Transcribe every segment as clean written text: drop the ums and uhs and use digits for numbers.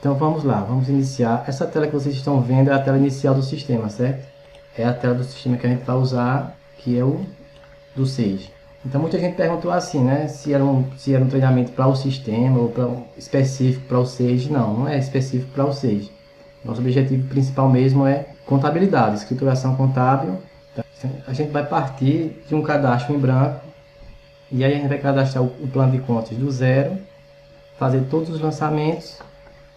Então vamos lá, vamos iniciar. Essa tela que vocês estão vendo é a tela inicial do sistema, certo? É a tela do sistema que a gente vai usar, que é o do Sage. Então muita gente perguntou assim, né? Se era um treinamento para o sistema ou específico para o Sage. Não, não é específico para o Sage. Nosso objetivo principal mesmo é contabilidade, escrituração contábil. A gente vai partir de um cadastro em branco e aí a gente vai cadastrar o plano de contas do zero, fazer todos os lançamentos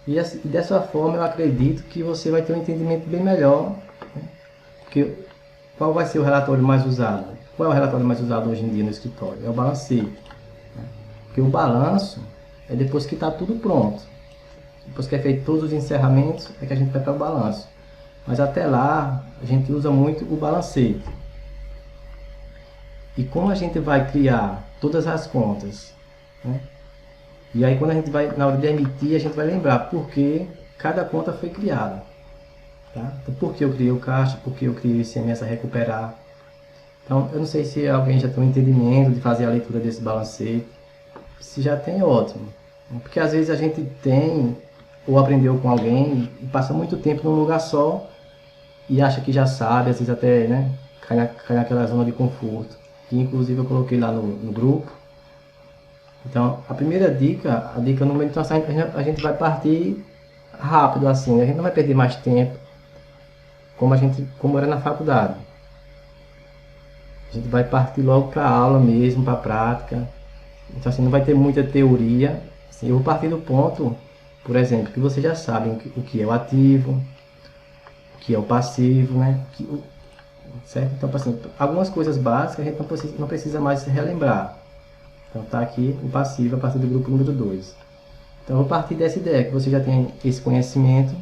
e dessa forma eu acredito que você vai ter um entendimento bem melhor, né? Porque qual vai ser o relatório mais usado? Qual é o relatório mais usado hoje em dia no escritório? É o balanceio, né? Porque o balanço é depois que está tudo pronto. Depois que é feito todos os encerramentos, é que a gente vai para o balanço. Mas até lá, a gente usa muito o balanceio. E como a gente vai criar todas as contas, né? E aí quando a gente vai, na hora de emitir, a gente vai lembrar por que cada conta foi criada. Tá? Então, por que eu criei o caixa, por que eu criei o ICMS a recuperar. Então, eu não sei se alguém já tem um entendimento de fazer a leitura desse balanceio. Se já tem, é ótimo. Porque às vezes a gente tem ou aprendeu com alguém e passa muito tempo num lugar só e acha que já sabe, às vezes até, né, cai naquela zona de conforto. Que inclusive eu coloquei lá no grupo. Então, a primeira dica, a dica número, então a gente vai partir rápido assim, a gente não vai perder mais tempo como era na faculdade. A gente vai partir logo para a aula mesmo, para a prática. Então assim, não vai ter muita teoria. Assim, eu vou partir do ponto, por exemplo, que vocês já sabem o que é o ativo, o que é o passivo, né? Certo? Então, assim, algumas coisas básicas a gente não precisa mais relembrar. Então está aqui o passivo a partir do grupo número 2. Então eu vou partir dessa ideia, que você já tem esse conhecimento.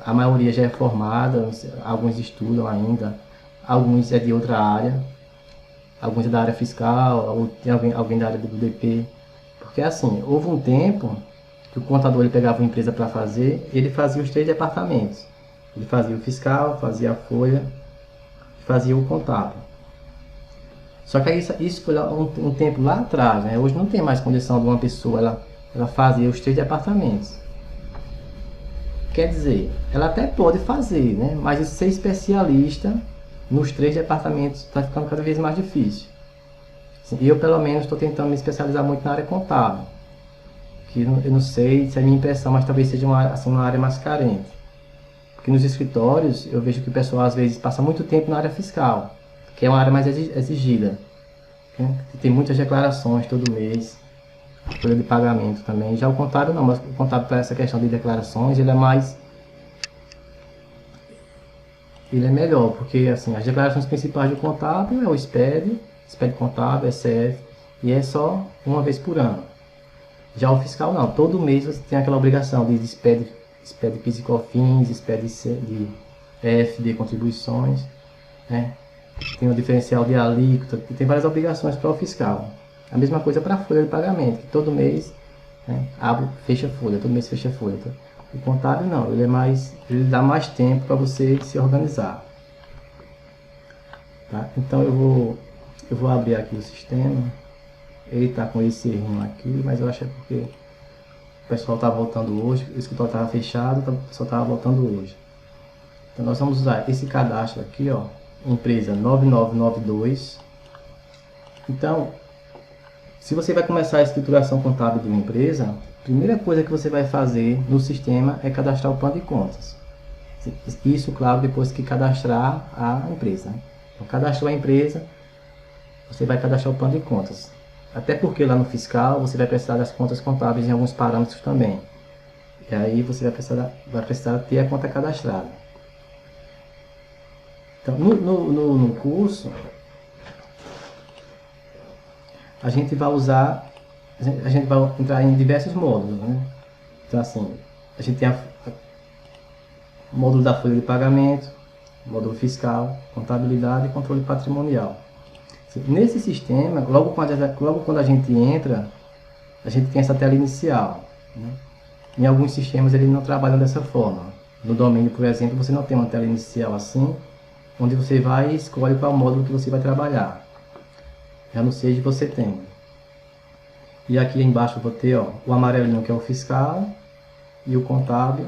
A maioria já é formada, alguns estudam ainda, alguns é de outra área, alguns é da área fiscal, ou tem alguém da área do DP. Porque assim, houve um tempo que o contador ele pegava uma empresa para fazer, ele fazia os 3 departamentos. Ele fazia o fiscal, fazia a folha, fazia o contábil. Só que isso foi um tempo lá atrás, né? Hoje não tem mais condição de uma pessoa ela fazer os 3 departamentos. Quer dizer, ela até pode fazer, né? Mas ser especialista nos 3 departamentos está ficando cada vez mais difícil. Eu, pelo menos, estou tentando me especializar muito na área contábil. Que eu não sei se é a minha impressão, mas talvez seja uma área mais carente. Porque nos escritórios, eu vejo que o pessoal, às vezes, passa muito tempo na área fiscal, que é uma área mais exigida. Né? Tem muitas declarações todo mês, folha de pagamento também. Já o contábil não, mas o contábil para essa questão de declarações, ele é melhor, porque assim, as declarações principais do contábil é o SPED contábil, SCF, e é só uma vez por ano. Já o fiscal não, todo mês você tem aquela obrigação de SPED PIS e COFINS, SPED de FD contribuições, né? Tem o diferencial de alíquota, tem várias obrigações para o fiscal. A mesma coisa para a folha de pagamento, que todo mês, né, fecha a folha, todo mês fecha a folha. O contábil não, ele dá mais tempo para você se organizar. Tá? Então eu vou abrir aqui o sistema. Ele está com esse errinho aqui, mas eu acho que é porque o pessoal está voltando hoje, o escritório estava fechado, então o pessoal estava voltando hoje. Então nós vamos usar esse cadastro aqui, ó, empresa 9992. Então, se você vai começar a escrituração contábil de uma empresa, a primeira coisa que você vai fazer no sistema é cadastrar o plano de contas. Isso, claro, depois que cadastrar a empresa. Então, cadastrou a empresa, você vai cadastrar o plano de contas. Até porque lá no fiscal você vai precisar das contas contábeis em alguns parâmetros também. E aí você vai precisar ter a conta cadastrada. Então, no curso, a gente vai entrar em diversos módulos, né? Então assim, a gente tem o módulo da folha de pagamento, módulo fiscal, contabilidade e controle patrimonial. Nesse sistema, logo quando a gente entra, a gente tem essa tela inicial, né? Em alguns sistemas eles não trabalham dessa forma. No domínio, por exemplo, você não tem uma tela inicial assim, onde você vai e escolhe qual módulo que você vai trabalhar. Já no Sage você tem. E aqui embaixo eu vou ter, ó, o amarelinho que é o fiscal, e o contábil,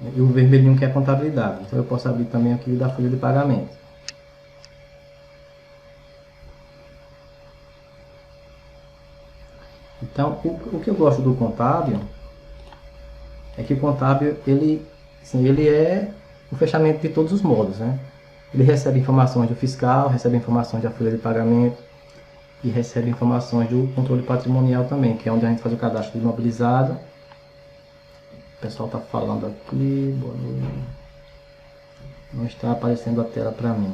e o vermelhinho que é a contabilidade. Então eu posso abrir também aqui o da folha de pagamento. Então, o que eu gosto do contábil é que o contábil, ele, assim, ele é o fechamento de todos os modos, né? Ele recebe informações do fiscal, recebe informações da folha de pagamento e recebe informações do controle patrimonial também, que é onde a gente faz o cadastro do imobilizado. O pessoal está falando aqui, boa noite. Não está aparecendo a tela para mim.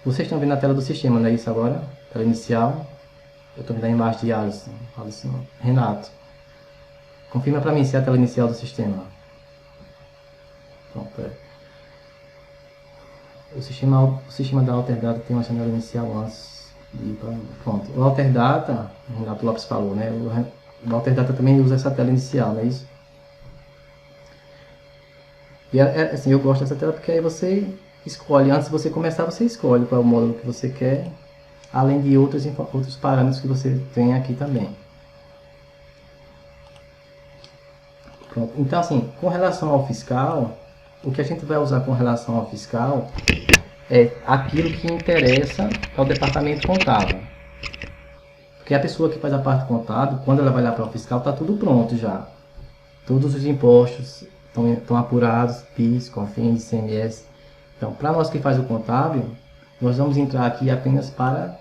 Vocês estão vendo a tela do sistema, não é isso agora? Tela inicial. Eu estou vendo a imagem de Alisson. Renato. Confirma para mim se é a tela inicial do sistema. Pronto, o sistema da Alterdata tem uma janela inicial antes de ir para... Pronto. O Alterdata, o Renato Lopes falou, né? O Alterdata também usa essa tela inicial, não é isso? E assim, eu gosto dessa tela porque aí você escolhe, antes de você começar, você escolhe qual é o módulo que você quer, além de outros parâmetros que você tem aqui também. Pronto. Então, assim, com relação ao fiscal, o que a gente vai usar com relação ao fiscal é aquilo que interessa ao departamento contábil. Porque a pessoa que faz a parte contábil, quando ela vai lá para o fiscal, está tudo pronto já. Todos os impostos estão apurados, PIS, COFINS, ICMS. Então, para nós que faz o contábil, nós vamos entrar aqui apenas para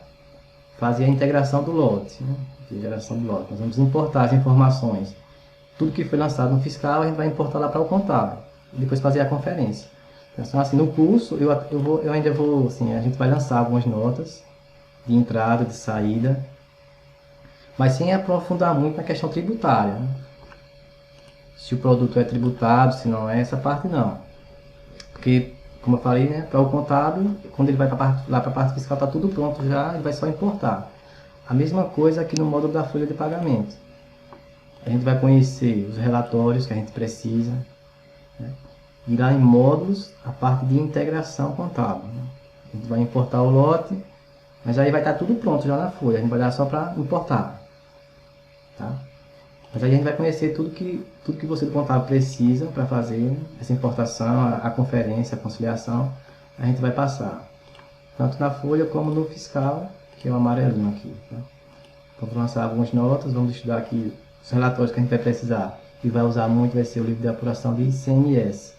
fazer a integração do lote. Né? Integração do lote. Nós vamos importar as informações. Tudo que foi lançado no fiscal, a gente vai importar lá para o contábil. E depois fazer a conferência. Então, assim, no curso, eu ainda vou, assim, a gente vai lançar algumas notas de entrada, de saída, mas sem aprofundar muito na questão tributária. Né? Se o produto é tributado, se não é, essa parte não. Porque, como eu falei, né, para o contábil, quando ele vai lá para a parte fiscal, está tudo pronto já, ele vai só importar. A mesma coisa aqui no módulo da folha de pagamento. A gente vai conhecer os relatórios que a gente precisa, né? E lá em módulos, a parte de integração contábil. Né? A gente vai importar o lote, mas aí vai estar tudo pronto já na folha, a gente vai dar só para importar. Tá? Mas aí a gente vai conhecer tudo que você do contábil precisa para fazer essa importação, a conferência, a conciliação, a gente vai passar. Tanto na folha como no fiscal, que é o amarelinho aqui. Tá? Então, vou lançar algumas notas, vamos estudar aqui os relatórios que a gente vai precisar. E vai usar muito, vai ser o livro de apuração de ICMS.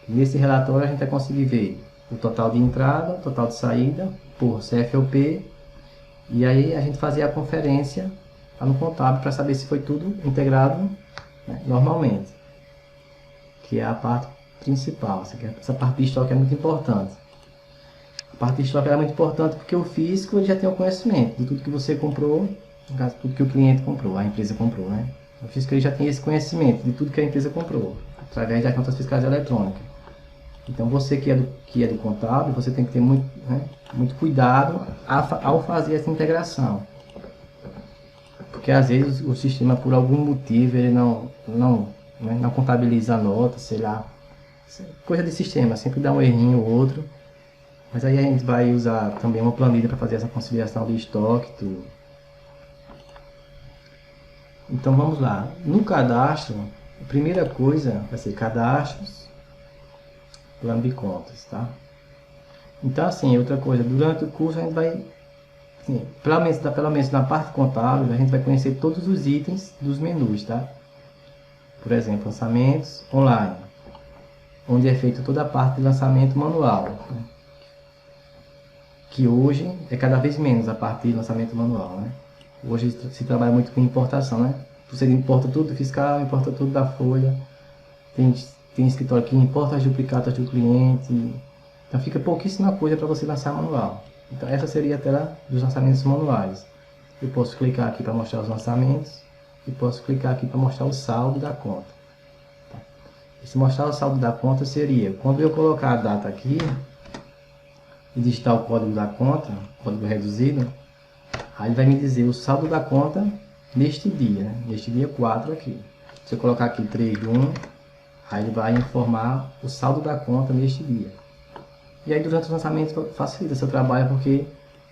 Nesse relatório a gente vai conseguir ver o total de entrada, o total de saída, por CFOP, e aí a gente fazer a conferência lá no contábil para saber se foi tudo integrado, né, normalmente, que é a parte principal. Essa parte de estoque é muito importante. A parte de estoque é muito importante porque o fisco ele já tem o conhecimento de tudo que você comprou, no caso, tudo que o cliente comprou, a empresa comprou, né? O fisco ele já tem esse conhecimento de tudo que a empresa comprou, através das contas fiscais eletrônicas. Então você que é do contábil, você tem que ter muito, né, muito cuidado ao fazer essa integração. Porque às vezes o sistema, por algum motivo, ele não contabiliza a nota, sei lá. Coisa de sistema, sempre dá um errinho ou outro. Mas aí a gente vai usar também uma planilha para fazer essa conciliação de estoque, tudo. Então vamos lá. No cadastro, a primeira coisa vai ser cadastros, plano de contas, tá? Então assim, outra coisa, durante o curso a gente vai, assim, pelo menos na parte contábil, a gente vai conhecer todos os itens dos menus, tá? Por exemplo, lançamentos online, onde é feita toda a parte de lançamento manual, né? Que hoje é cada vez menos a parte de lançamento manual, né? Hoje se trabalha muito com importação, né? Você importa tudo do fiscal, importa tudo da folha, tem escritório que importa as duplicatas do cliente, então fica pouquíssima coisa para você lançar manual. Então essa seria a tela dos lançamentos manuais. Eu posso clicar aqui para mostrar os lançamentos e posso clicar aqui para mostrar o saldo da conta. Tá? E se mostrar o saldo da conta seria, quando eu colocar a data aqui e digitar o código da conta, código reduzido, aí ele vai me dizer o saldo da conta neste dia, né? Neste dia 4 aqui. Se eu colocar aqui 3/1, aí ele vai informar o saldo da conta neste dia. E aí durante os lançamentos facilita seu trabalho porque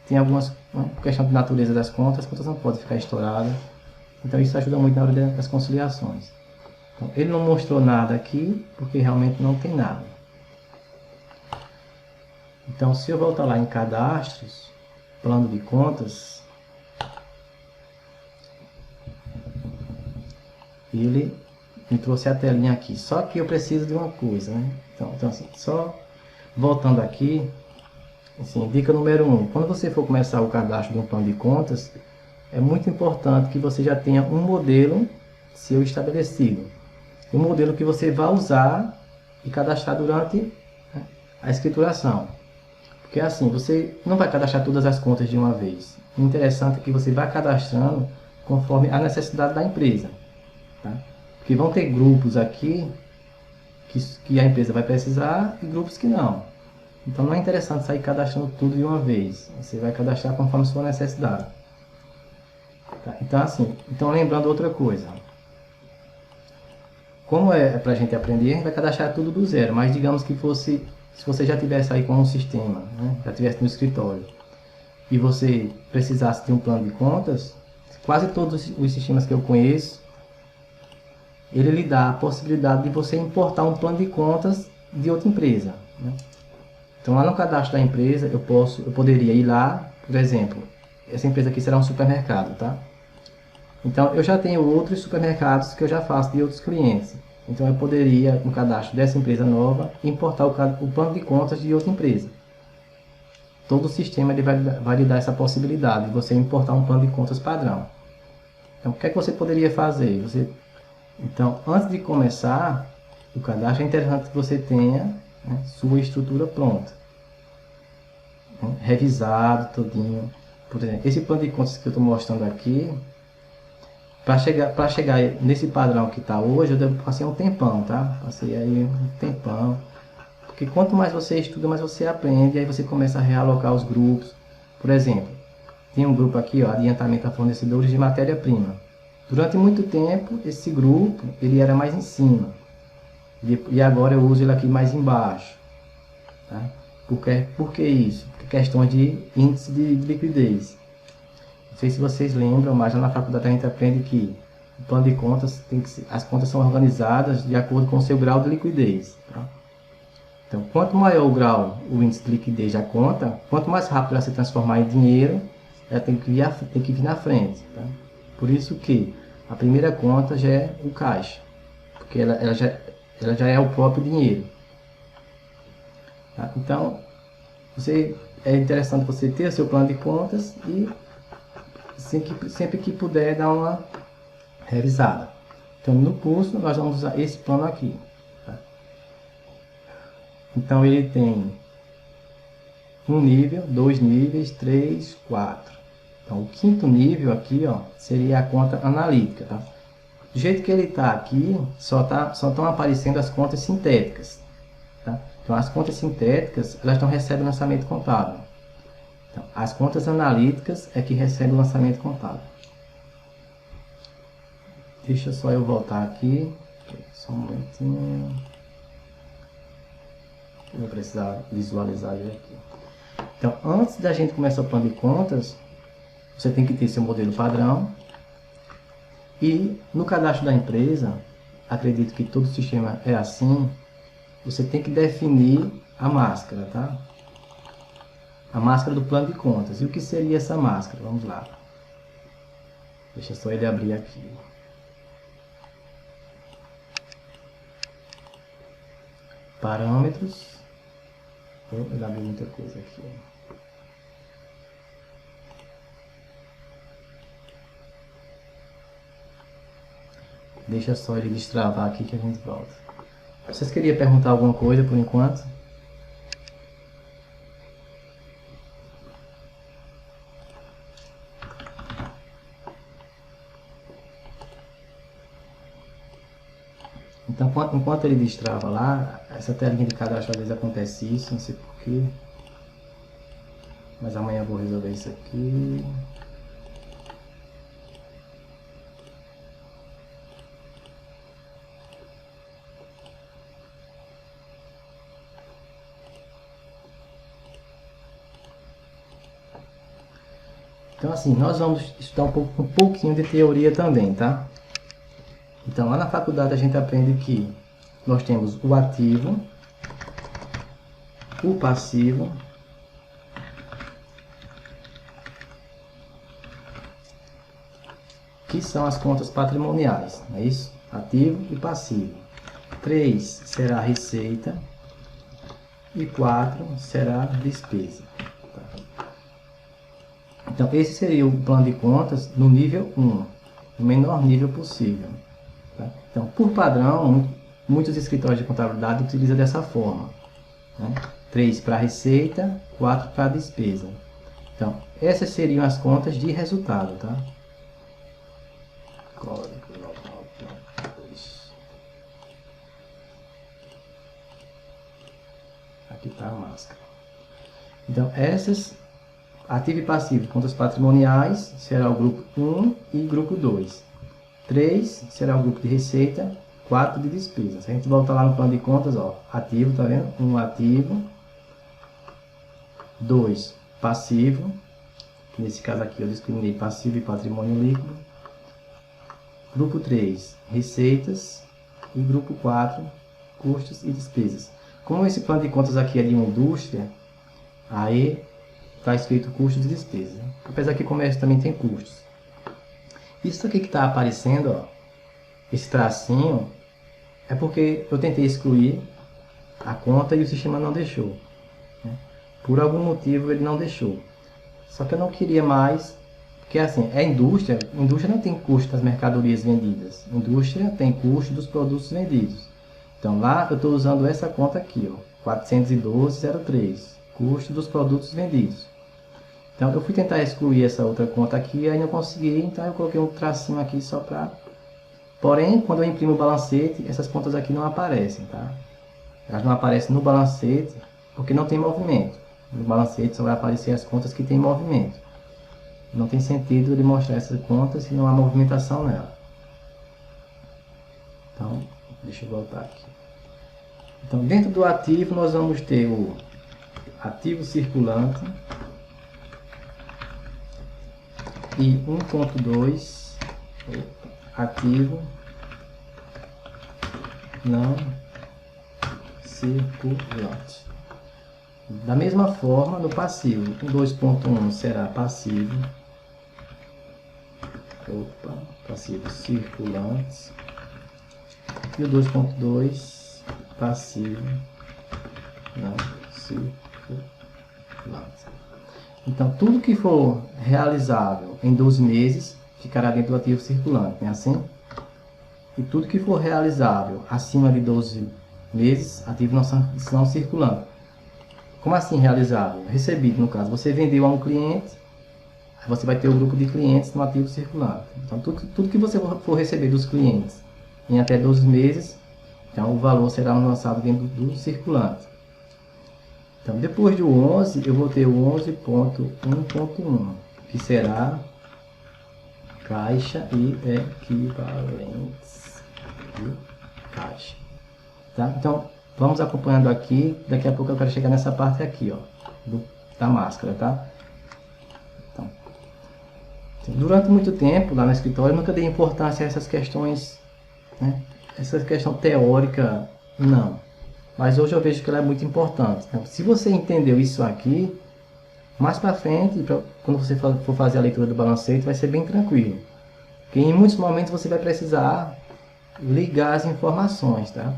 tem algumas, né, questão de natureza das contas, as contas não podem ficar estouradas. Então isso ajuda muito na hora das conciliações. Então, ele não mostrou nada aqui, porque realmente não tem nada. Então, se eu voltar lá em cadastros, plano de contas, ele me trouxe a telinha aqui. Só que eu preciso de uma coisa, né? Então assim, só voltando aqui, assim, dica número 1. Quando você for começar o cadastro de um plano de contas, é muito importante que você já tenha um modelo seu estabelecido. Um modelo que você vai usar e cadastrar durante a escrituração. Porque assim, você não vai cadastrar todas as contas de uma vez. O interessante é que você vai cadastrando conforme a necessidade da empresa. Tá? Porque vão ter grupos aqui que a empresa vai precisar e grupos que não. Então não é interessante sair cadastrando tudo de uma vez. Você vai cadastrar conforme sua necessidade. Tá? Então assim, lembrando outra coisa. Como é para a gente aprender, a gente vai cadastrar tudo do zero. Mas digamos que fosse, se você já tivesse aí com um sistema, né? Já tivesse no escritório, e você precisasse de um plano de contas, quase todos os sistemas que eu conheço, ele lhe dá a possibilidade de você importar um plano de contas de outra empresa, né? Então lá no cadastro da empresa eu poderia ir lá, por exemplo, essa empresa aqui será um supermercado, tá? Então eu já tenho outros supermercados que eu já faço de outros clientes. Então eu poderia, no cadastro dessa empresa nova, importar o plano de contas de outra empresa. Todo o sistema ele vai lhe dar essa possibilidade de você importar um plano de contas padrão. Então o que é que você poderia fazer? Então, antes de começar o cadastro, é interessante que você tenha, né, sua estrutura pronta, né, revisado todinho. Por exemplo, esse plano de contas que eu estou mostrando aqui, para chegar nesse padrão que está hoje, eu passei um tempão, tá? Passei aí um tempão. Porque quanto mais você estuda, mais você aprende, e aí você começa a realocar os grupos. Por exemplo, tem um grupo aqui, ó, adiantamento a fornecedores de matéria-prima. Durante muito tempo, esse grupo ele era mais em cima. E agora eu uso ele aqui mais embaixo. Tá? Por que isso? Por questões de índice de liquidez. Não sei se vocês lembram, mas lá na faculdade a gente aprende que o plano de contas, as contas são organizadas de acordo com o seu grau de liquidez. Tá? Então, quanto maior o grau, o índice de liquidez da conta, quanto mais rápido ela se transformar em dinheiro, ela tem que vir na frente. Tá? Por isso que a primeira conta já é o caixa, porque ela já é o próprio dinheiro. Tá? Então, é interessante você ter o seu plano de contas e sempre que puder dar uma revisada. Então, no curso, nós vamos usar esse plano aqui. Tá? Então, ele tem um nível, 2 níveis, 3, 4. Então, o quinto nível aqui, ó, seria a conta analítica, tá? Do jeito que ele está aqui, só estão aparecendo as contas sintéticas, tá? Então, as contas sintéticas, elas não recebem lançamento contábil. Então, as contas analíticas é que recebem o lançamento contábil. Deixa só eu voltar aqui, só um momentinho. Eu vou precisar visualizar ele aqui. Então, antes da gente começar o plano de contas, você tem que ter seu modelo padrão. E no cadastro da empresa, acredito que todo sistema é assim, você tem que definir a máscara, tá? A máscara do plano de contas. E o que seria essa máscara? Vamos lá. Deixa só ele abrir aqui. Parâmetros. Ele abriu muita coisa aqui. Deixa só ele destravar aqui que a gente volta. Vocês queriam perguntar alguma coisa por enquanto? Então, enquanto ele destrava lá, essa telinha de cadastro às vezes acontece isso, não sei porquê. Mas amanhã eu vou resolver isso aqui. Então assim, nós vamos estudar um pouquinho de teoria também, tá? Então lá na faculdade a gente aprende que nós temos o ativo, o passivo, que são as contas patrimoniais, não é isso? Ativo e passivo. 3 será receita e 4 será despesa. Tá? Então esse seria o plano de contas no nível 1, o menor nível possível. Tá? Então por padrão, muitos escritórios de contabilidade utilizam dessa forma, né? 3 para receita, 4 para despesa. Então essas seriam as contas de resultado, tá? Código 9992. Aqui está a máscara. Então, essas, ativo e passivo, contas patrimoniais, será o grupo 1 e grupo 2. 3 será o grupo de receita, 4 de despesa. Se a gente voltar lá no plano de contas, ó, ativo, tá vendo? 1 ativo, 2 passivo, nesse caso aqui eu discriminei passivo e patrimônio líquido. Grupo 3, receitas. E grupo 4, custos e despesas. Como esse plano de contas aqui é de uma indústria, aí está escrito custos e despesas. Apesar que o comércio também tem custos. Isso aqui que está aparecendo, ó, esse tracinho, é porque eu tentei excluir a conta e o sistema não deixou. Né? Por algum motivo ele não deixou. Só que eu não queria mais. Porque assim, é indústria não tem custo das mercadorias vendidas. Indústria tem custo dos produtos vendidos. Então lá eu estou usando essa conta aqui, ó, 412,03, custo dos produtos vendidos. Então eu fui tentar excluir essa outra conta aqui e aí não consegui, então eu coloquei um tracinho aqui só para... Porém, quando eu imprimo o balancete, essas contas aqui não aparecem, tá? Elas não aparecem no balancete porque não tem movimento. No balancete só vai aparecer as contas que tem movimento. Não tem sentido ele mostrar essas contas se não há movimentação nela. Então, deixa eu voltar aqui. Então, dentro do ativo, nós vamos ter o ativo circulante e 1.2, ativo não circulante. Da mesma forma, no passivo, o 2.1 será passivo. Passivo circulante. E o 2.2 passivo não circulante. Então, tudo que for realizável em 12 meses ficará dentro do ativo circulante, não é assim? E tudo que for realizável acima de 12 meses, ativo não circulante. Como assim realizável? Recebido, no caso. Você vendeu a um cliente, aí você vai ter o grupo de clientes no ativo circulante. Então, tudo que você for receber dos clientes em até 12 meses, então o valor será lançado dentro do circulante. Então, depois do 11, eu vou ter o 11.1.1, que será caixa e equivalentes de caixa. Tá? Então, vamos acompanhando aqui, daqui a pouco eu quero chegar nessa parte aqui, ó, da máscara, tá? Então, durante muito tempo, lá no escritório, eu nunca dei importância a essas questões, né? Essa questão teórica, não. Mas hoje eu vejo que ela é muito importante. Então, se você entendeu isso aqui, mais para frente, quando você for fazer a leitura do balancete, vai ser bem tranquilo. Porque em muitos momentos você vai precisar ligar as informações, tá?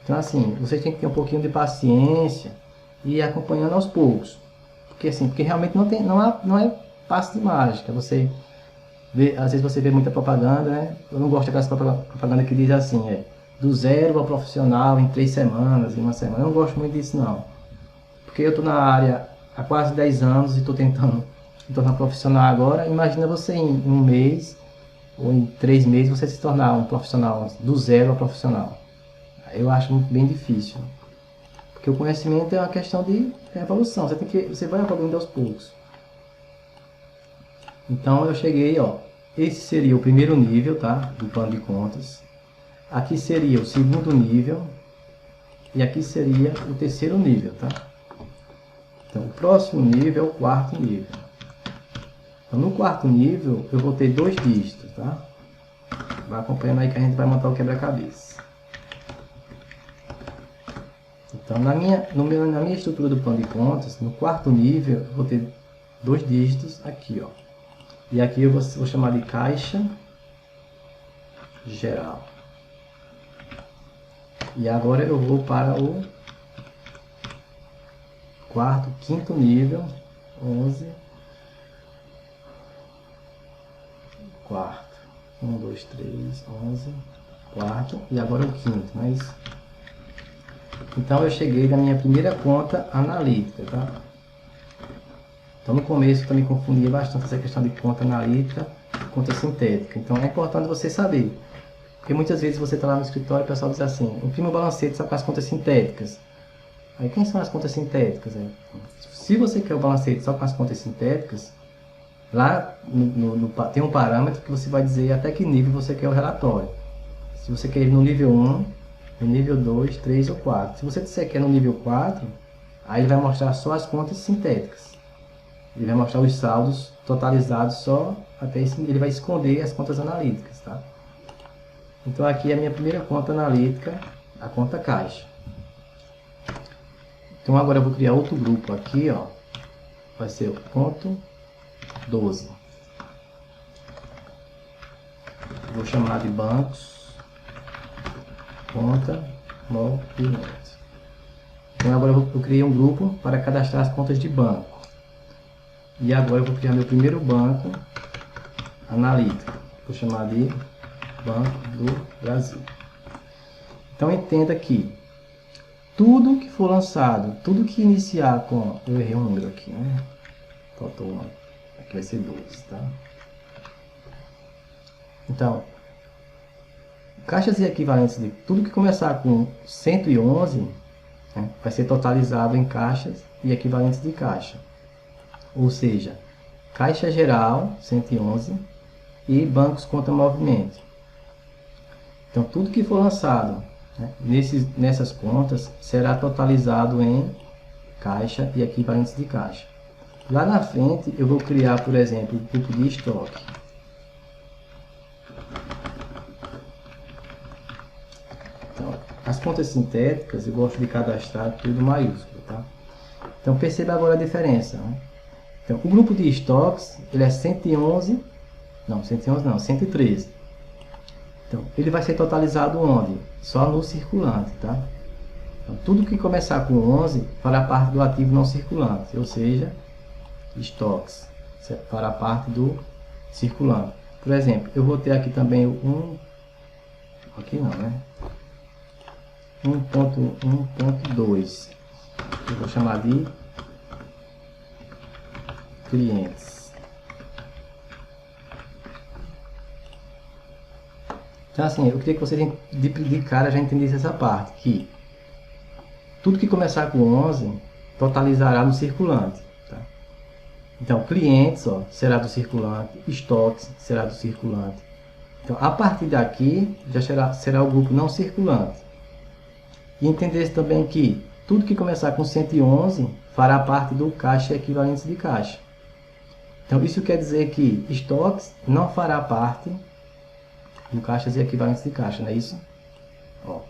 Então assim, você tem que ter um pouquinho de paciência e ir acompanhando aos poucos. Porque realmente não é passe de mágica. Você vê, às vezes você vê muita propaganda, né? Eu não gosto daquela propaganda que diz assim, do zero ao profissional em 3 semanas, em 1 semana. Eu não gosto muito disso não. Porque eu estou na área há quase 10 anos e estou tentando me tornar profissional agora. Imagina você em 1 mês ou em 3 meses você se tornar um profissional do zero ao profissional. Eu acho bem difícil, porque o conhecimento é uma questão de evolução, você vai evoluindo aos poucos. Então eu cheguei, ó, esse seria o primeiro nível, tá, do plano de contas. Aqui seria o segundo nível e aqui seria o terceiro nível, tá? Então o próximo nível é o quarto nível. Então, no quarto nível, eu vou ter 2 dígitos, tá? Vai acompanhando aí que a gente vai montar o quebra-cabeça. Então, na minha estrutura do plano de contas, no quarto nível, eu vou ter 2 dígitos aqui, ó. E aqui eu vou chamar de caixa geral. E agora eu vou para o quinto nível, 11, quarto, 1, 2, 3, 11, quarto, e agora o quinto, não é isso? Então eu cheguei na minha primeira conta analítica, tá? Então no começo eu também confundia bastante essa questão de conta analítica e conta sintética. Então é importante você saber, porque muitas vezes você está lá no escritório e o pessoal diz assim, imprima o balancete só com as contas sintéticas. Aí quem são as contas sintéticas? Se você quer o balancete só com as contas sintéticas, lá tem um parâmetro que você vai dizer até que nível você quer o relatório. Se você quer ir no nível 1, no nível 2, 3 ou 4. Se você disser que é no nível 4, aí ele vai mostrar só as contas sintéticas. Ele vai mostrar os saldos totalizados só até esse, ele vai esconder as contas analíticas, tá? Então aqui é a minha primeira conta analítica, a conta caixa. Então agora eu vou criar outro grupo aqui, ó. Vai ser o ponto 12. Vou chamar de bancos, conta, movimento. Então agora eu criei um grupo para cadastrar as contas de banco. E agora eu vou criar meu primeiro banco analítico. Vou chamar de Banco do Brasil. Então entenda que tudo que for lançado, tudo que iniciar com... Eu errei um número aqui, né? Faltou uma. Aqui vai ser 12, tá? Então, caixas e equivalentes de tudo que começar com 111, né, vai ser totalizado em caixas e equivalentes de caixa. Ou seja, caixa geral, 111, e bancos conta movimento. Então, tudo que for lançado, né, nessas contas será totalizado em caixa e equivalentes de caixa. Lá na frente, eu vou criar, por exemplo, o grupo de estoque. Então, as contas sintéticas, eu gosto de cadastrar tudo maiúsculo, tá? Então, perceba agora a diferença, né? Então, o grupo de estoques, ele é 111 não, 113. Então, ele vai ser totalizado onde? Só no circulante, tá? Então, tudo que começar com 11 fará parte do ativo não circulante, ou seja, estoques, fará parte do circulante. Por exemplo, eu vou ter aqui também aqui não, né? 1.2. Eu vou chamar de clientes. Então assim, eu queria que vocês de cara já entendessem essa parte, que tudo que começar com 11 totalizará no circulante, tá? Então, clientes, ó, será do circulante, estoques será do circulante. Então, a partir daqui, já será o grupo não circulante. E entender também que tudo que começar com 111 fará parte do caixa e equivalentes de caixa. Então, isso quer dizer que estoques não fará parte do caixas e equivalentes de caixa, não é isso? Ó,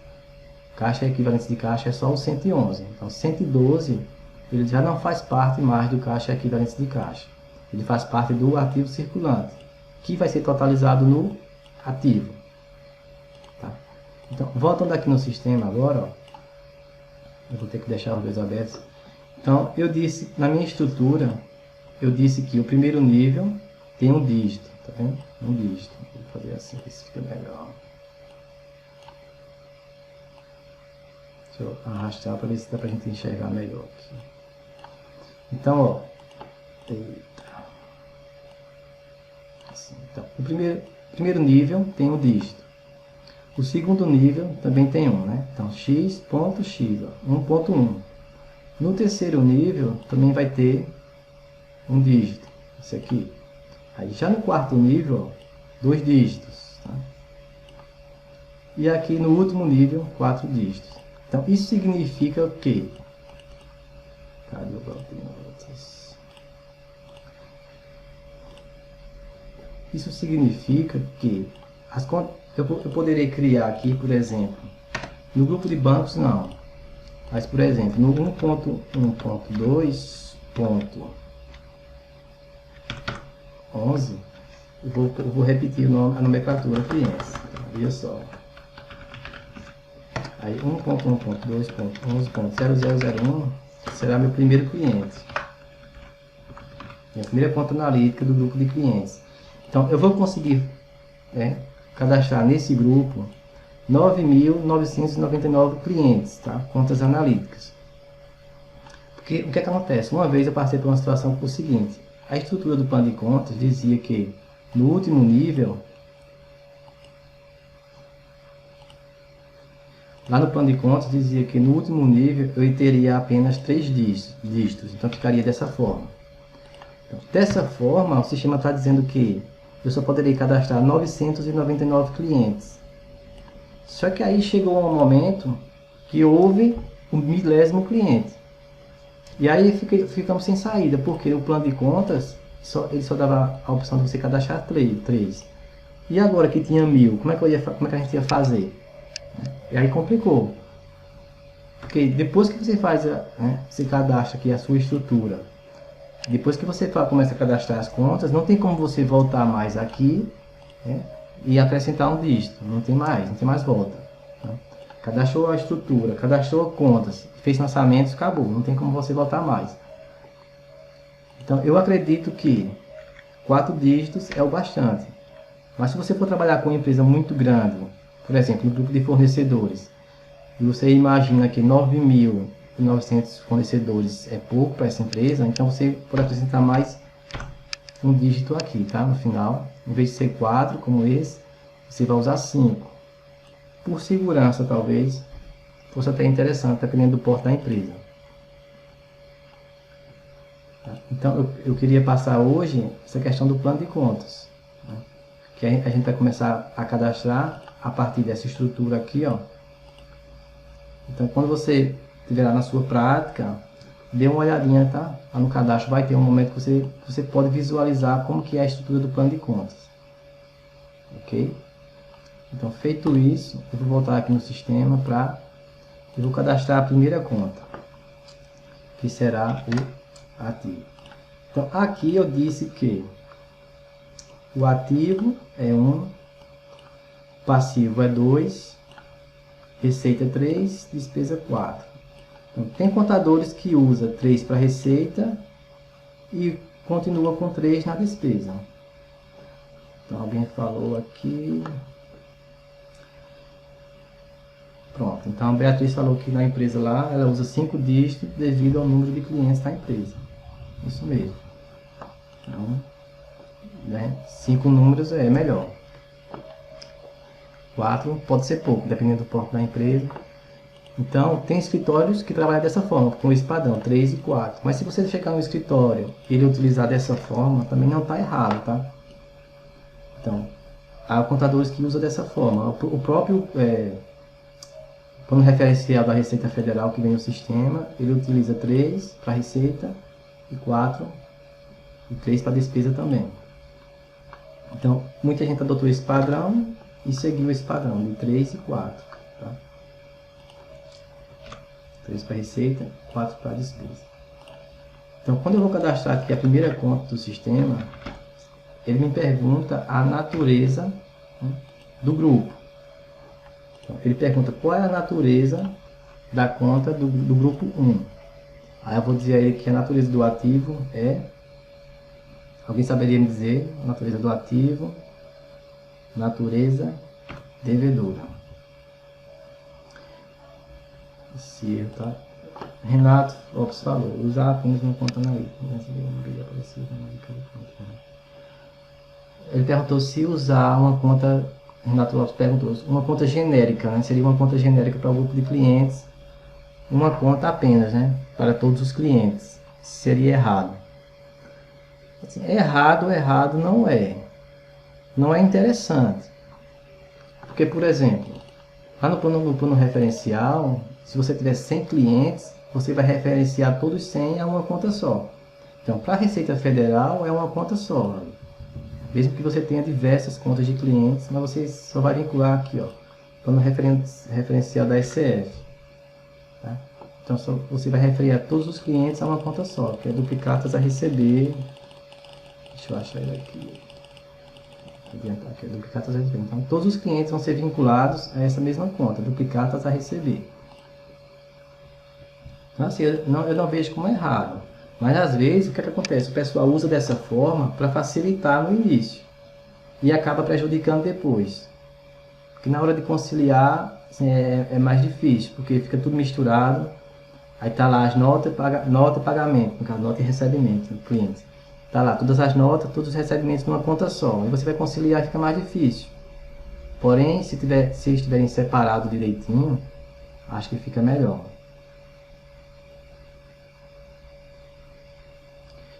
caixa e equivalentes de caixa é só o 111. Então, 112, ele já não faz parte mais do caixa e equivalentes de caixa. Ele faz parte do ativo circulante, que vai ser totalizado no ativo. Tá? Então, voltando aqui no sistema agora, ó, eu vou ter que deixar os dois abertos. Então, eu disse, na minha estrutura, eu disse que o primeiro nível tem um dígito, tá vendo? Um dígito. Vou fazer assim, que isso fica melhor. Deixa eu arrastar para ver se dá pra gente enxergar melhor aqui. Então, ó. Eita. Assim, então, o primeiro nível tem um dígito. O segundo nível também tem um, né? Então, x.x, 1.1. No terceiro nível também vai ter um dígito, esse aqui. Aí já no quarto nível, ó, 2 dígitos. Tá? E aqui no último nível, 4 dígitos. Então, isso significa o quê? Cadê o bloco de notas? significa que as contas, eu poderia criar aqui, por exemplo, no grupo de bancos não, mas por exemplo, no 1.1.2.11, eu vou repetir a nomenclatura clientes, olha só. Aí 1.1.2.11.0001 será meu primeiro cliente. Minha primeira conta analítica do grupo de clientes. Então eu vou conseguir, né, cadastrar nesse grupo 9.999 clientes, tá? Contas analíticas. Porque o que acontece? Uma vez eu passei por uma situação que foi o seguinte: a estrutura do plano de contas dizia que no último nível, lá no plano de contas dizia que no último nível eu teria apenas 3 dígitos, então ficaria dessa forma. Então, dessa forma, o sistema está dizendo que eu só poderia cadastrar 999 clientes. Só que aí chegou um momento que houve o 1000º cliente. E aí ficamos sem saída, porque o plano de contas ele só dava a opção de você cadastrar 3. E agora que tinha 1000, como é que a gente ia fazer? E aí complicou. Porque depois que você faz, né, você cadastra aqui a sua estrutura, depois que você começa a cadastrar as contas, não tem como você voltar mais aqui, né, e acrescentar um dígito. Não tem mais volta. Né? Cadastrou a estrutura, cadastrou contas, fez lançamentos, acabou. Não tem como você voltar mais. Então eu acredito que 4 dígitos é o bastante. Mas se você for trabalhar com uma empresa muito grande, por exemplo, um grupo de fornecedores, e você imagina que 9.900 fornecedores é pouco para essa empresa, então você pode acrescentar mais um dígito aqui, tá? No final, em vez de ser 4, como esse, você vai usar 5. Por segurança, talvez, fosse até interessante, dependendo do porte da empresa. Tá? Então, eu queria passar hoje essa questão do plano de contas, né? Que a gente vai começar a cadastrar a partir dessa estrutura aqui, ó. Então, quando você estiver lá na sua prática, dê uma olhadinha, tá? Lá no cadastro vai ter um momento que você pode visualizar como que é a estrutura do plano de contas. Ok? Então, feito isso, eu vou voltar aqui no sistema eu vou cadastrar a primeira conta, que será o ativo. Então, aqui eu disse que o ativo é 1, passivo é 2, receita 3, despesa 4. Então, tem contadores que usam 3 para receita e continua com 3 na despesa. Então, alguém falou aqui. Pronto, então a Beatriz falou que na empresa lá ela usa 5 dígitos devido ao número de clientes da empresa. Isso mesmo. Então, né, 5 números é melhor. 4 pode ser pouco, dependendo do porte da empresa. Então, tem escritórios que trabalham dessa forma, com esse padrão, 3 e 4. Mas se você chegar no escritório e ele utilizar dessa forma, também não está errado, tá? Então, há contadores que usam dessa forma. O próprio plano referencial da Receita Federal que vem no sistema, ele utiliza 3 para receita e 4 e 3 para despesa também. Então, muita gente adotou esse padrão e seguiu esse padrão de 3 e 4. Tá? 3 para receita, 4 para despesa. Então, quando eu vou cadastrar aqui a primeira conta do sistema, ele me pergunta a natureza, né, do grupo. Então, ele pergunta qual é a natureza da conta do grupo 1. Aí eu vou dizer a ele que a natureza do ativo é... Alguém saberia me dizer a natureza do ativo? Natureza devedora. Esse erro, tá? Renato Lopes falou, usar apenas uma conta analítica. Ele perguntou se usar uma conta, Renato Lopes perguntou, uma conta genérica, né? Seria uma conta genérica para o grupo de clientes, uma conta apenas, né? Para todos os clientes. Seria errado. Assim, errado não é. Não é interessante. Porque, por exemplo, lá no plano referencial, se você tiver 100 clientes, você vai referenciar todos 100 a uma conta só. Então, para a Receita Federal, é uma conta só. Mesmo que você tenha diversas contas de clientes, mas você só vai vincular aqui, ó, plano referencial da SCF. Tá? Então você vai referir a todos os clientes a uma conta só, que é duplicatas a receber. Deixa eu achar ele aqui. Aqui é duplicatas a receber. Então todos os clientes vão ser vinculados a essa mesma conta, duplicatas a receber. Então assim, eu não vejo como errado. Mas às vezes o que acontece? O pessoal usa dessa forma para facilitar no início e acaba prejudicando depois. Porque na hora de conciliar assim, é mais difícil, porque fica tudo misturado. Aí tá lá as notas nota e pagamento, no caso, nota e recebimento do cliente. Tá lá todas as notas, todos os recebimentos numa conta só. Aí você vai conciliar e fica mais difícil. Porém, se estiverem separados direitinho, acho que fica melhor.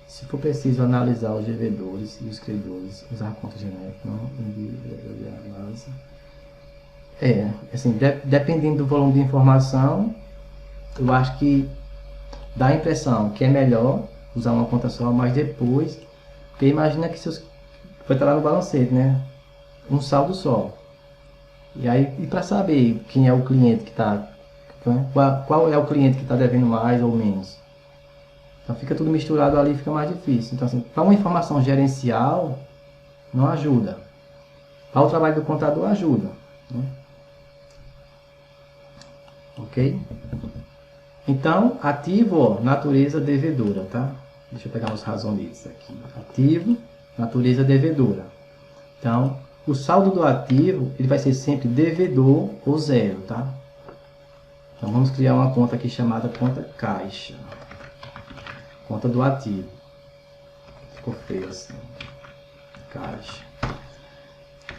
Se for preciso analisar os devedores e os credores, usar a conta genérica, não envie de análise. Assim, dependendo do volume de informação, eu acho que dá a impressão que é melhor usar uma conta só, mas depois, porque imagina que vai estar lá no balancete, né? Um saldo só. E aí, para saber quem é o cliente que está, qual é o cliente que está devendo mais ou menos. Então fica tudo misturado ali, fica mais difícil. Então assim, para uma informação gerencial, não ajuda. Para o trabalho do contador, ajuda. Né? Ok? Então, ativo, ó, natureza devedora, tá? Deixa eu pegar os razonetes aqui. Ativo, natureza devedora. Então, o saldo do ativo, ele vai ser sempre devedor ou zero, tá? Então vamos criar uma conta aqui chamada conta caixa. Conta do ativo. Ficou feio assim. Caixa.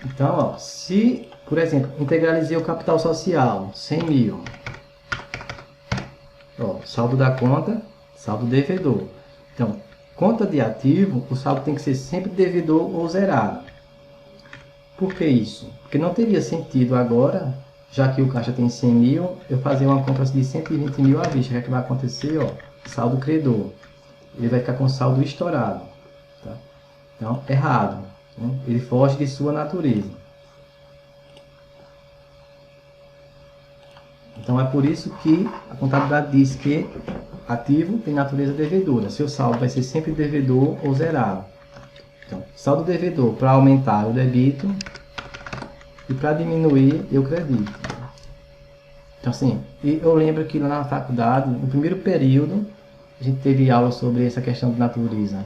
Então, ó, se, por exemplo, integralizei o capital social, 100 mil. Ó, saldo da conta, saldo devedor. Então, conta de ativo, o saldo tem que ser sempre devedor ou zerado. Por que isso? Porque não teria sentido agora, já que o caixa tem 100 mil, eu fazer uma compra de 120 mil à vista. O que vai acontecer? Ó, saldo credor. Ele vai ficar com saldo estourado. Tá? Então, errado. Né? Ele foge de sua natureza. Então, é por isso que a contabilidade diz que ativo tem natureza devedora. Seu saldo vai ser sempre devedor ou zerado. Então, saldo devedor, para aumentar eu debito e para diminuir eu credito. Então, assim, eu lembro que lá na faculdade, no primeiro período, a gente teve aula sobre essa questão de natureza.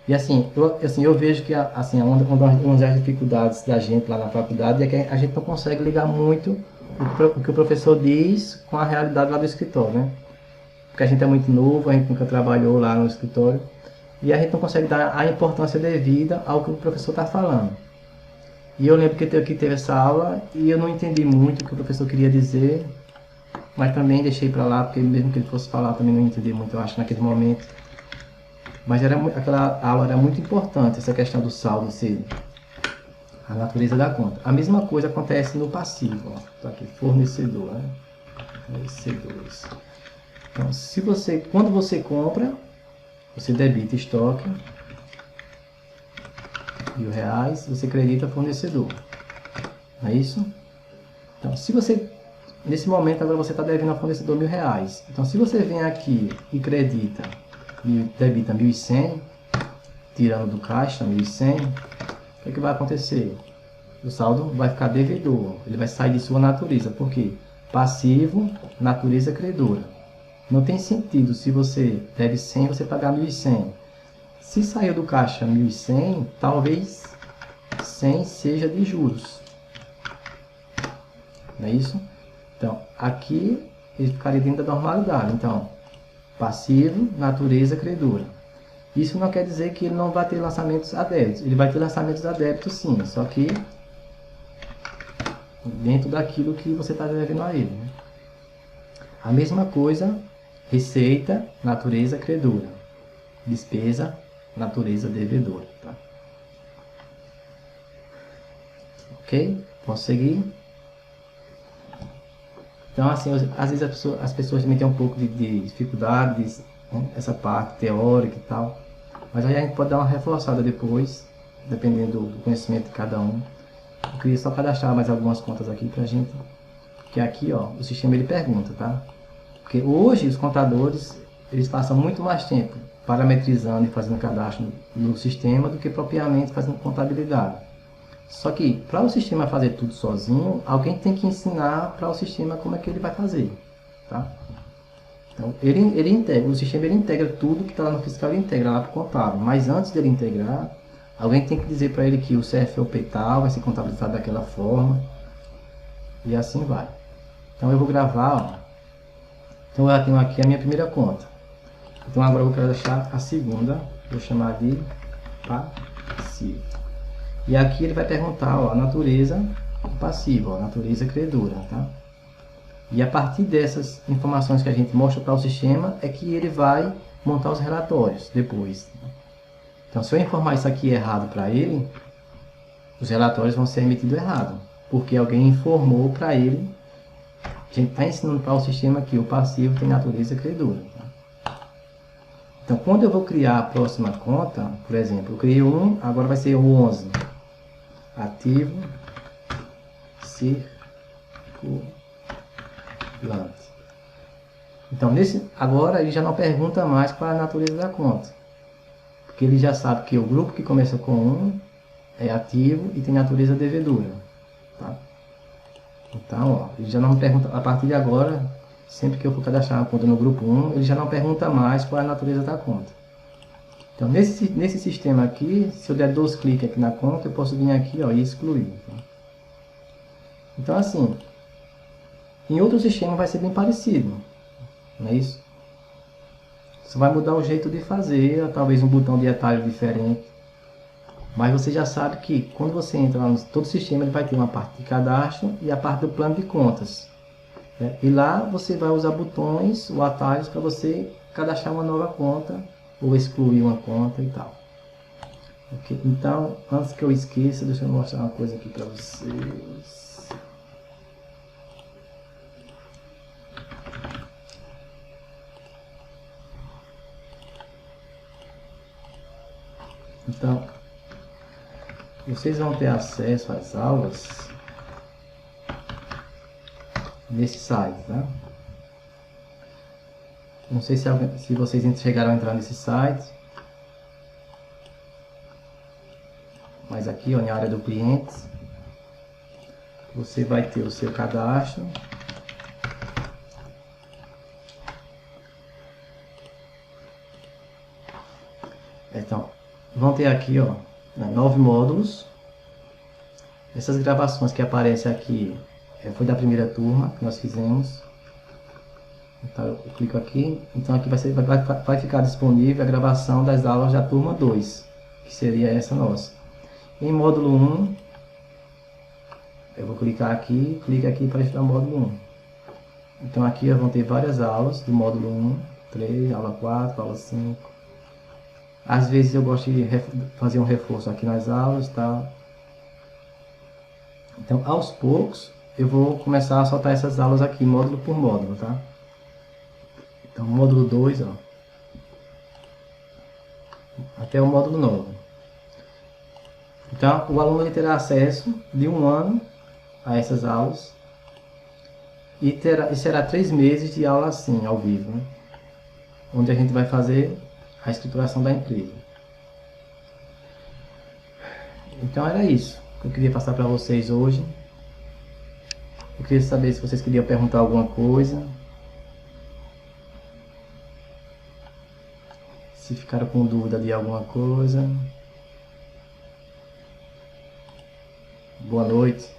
E assim, eu vejo que assim, uma das dificuldades da gente lá na faculdade é que a gente não consegue ligar muito o que o professor diz com a realidade lá do escritório, né? Porque a gente é muito novo, a gente nunca trabalhou lá no escritório, e a gente não consegue dar a importância devida ao que o professor está falando. E eu lembro que teve essa aula e eu não entendi muito o que o professor queria dizer, mas também deixei para lá, porque mesmo que ele fosse falar, também não entendi muito, eu acho, naquele momento. Mas aquela aula era muito importante, essa questão do saldo ser a natureza da conta. A mesma coisa acontece no passivo. Tá aqui, fornecedor, né? Fornecedores. Então, quando você compra, você debita estoque, R$1.000, você credita fornecedor. Não é isso? Então, se você, nesse momento, agora você está devendo ao fornecedor R$1.000. Então, se você vem aqui e debita 1.100, tirando do caixa 1.100, o que vai acontecer? O saldo vai ficar devedor, ele vai sair de sua natureza. Por quê? Passivo, natureza credora. Não tem sentido se você deve 100, você pagar 1.100. Se saiu do caixa 1.100, talvez 100 seja de juros. Não é isso? Então, aqui ele ficaria dentro da normalidade. Então, passivo, natureza credora. Isso não quer dizer que ele não vai ter lançamentos a débitos. Ele vai ter lançamentos a débitos sim, só que dentro daquilo que você está devendo a ele. Né? A mesma coisa, receita, natureza credora. Despesa, natureza devedora. Tá? Ok? Posso seguir? Então, assim, às vezes as pessoas também têm um pouco de dificuldade, né? Essa parte teórica e tal. Mas aí a gente pode dar uma reforçada depois dependendo do conhecimento de cada um. Eu queria só cadastrar mais algumas contas aqui pra gente, que aqui, ó, o sistema ele pergunta, tá? Porque hoje os contadores, eles passam muito mais tempo parametrizando e fazendo cadastro no sistema do que propriamente fazendo contabilidade. Só que para o sistema fazer tudo sozinho, alguém tem que ensinar para o sistema como é que ele vai fazer, tá? Então, ele integra, o sistema ele integra tudo que está lá no fiscal, ele integra lá para o contábil. Mas antes dele integrar, alguém tem que dizer para ele que o CFOP tal vai ser contabilizado daquela forma. E assim vai. Então eu vou gravar, ó. Então eu tenho aqui a minha primeira conta. Então agora eu quero deixar a segunda. Vou chamar de passivo. E aqui ele vai perguntar, ó, a natureza passiva, ó, a natureza credora, tá? E a partir dessas informações que a gente mostra para o sistema é que ele vai montar os relatórios depois. Então, se eu informar isso aqui errado para ele, os relatórios vão ser emitidos errado, porque alguém informou para ele. A gente está ensinando para o sistema que o passivo tem natureza credora. Tá? Então, quando eu vou criar a próxima conta, por exemplo, eu criei um, agora vai ser o 11. Ativo, circulante. Então, agora ele já não pergunta mais qual é a natureza da conta. Porque ele já sabe que o grupo que começa com 1 é ativo e tem natureza devedora. Tá? Então, ó, ele já não me pergunta, a partir de agora, sempre que eu for cadastrar uma conta no grupo 1, ele já não pergunta mais qual é a natureza da conta. Então, nesse sistema aqui, se eu der 2 cliques aqui na conta, eu posso vir aqui, ó, e excluir. Tá? Então, assim, em outro sistema vai ser bem parecido, não é isso? Só vai mudar o jeito de fazer, talvez um botão de atalho diferente. Mas você já sabe que quando você entra lá no todo sistema, ele vai ter uma parte de cadastro e a parte do plano de contas. Né? E lá você vai usar botões ou atalhos para você cadastrar uma nova conta ou excluir uma conta e tal. Okay? Então, antes que eu esqueça, deixa eu mostrar uma coisa aqui para vocês. Então, vocês vão ter acesso às aulas nesse site, tá? Não sei se vocês chegaram a entrar nesse site, mas aqui, ó, na área do cliente, você vai ter o seu cadastro. Então, vão ter aqui, ó, 9 módulos. Essas gravações que aparecem aqui foi da primeira turma que nós fizemos. Então eu clico aqui, então aqui vai ficar disponível a gravação das aulas da turma 2, que seria essa nossa. Em módulo 1, eu vou clicar aqui, clica aqui para estudar o módulo 1. Então aqui vão ter várias aulas do módulo 1, 3, aula 4, aula 5. Às vezes eu gosto de fazer um reforço aqui nas aulas, tá? Então, aos poucos, eu vou começar a soltar essas aulas aqui, módulo por módulo, tá? Então, módulo 2, ó. Até o módulo 9. Então, o aluno ele terá acesso de 1 ano a essas aulas. E será 3 meses de aula assim, ao vivo, né? Onde a gente vai fazer a escrituração da empresa. Então era isso que eu queria passar para vocês hoje. Eu queria saber se vocês queriam perguntar alguma coisa. Se ficaram com dúvida de alguma coisa. Boa noite.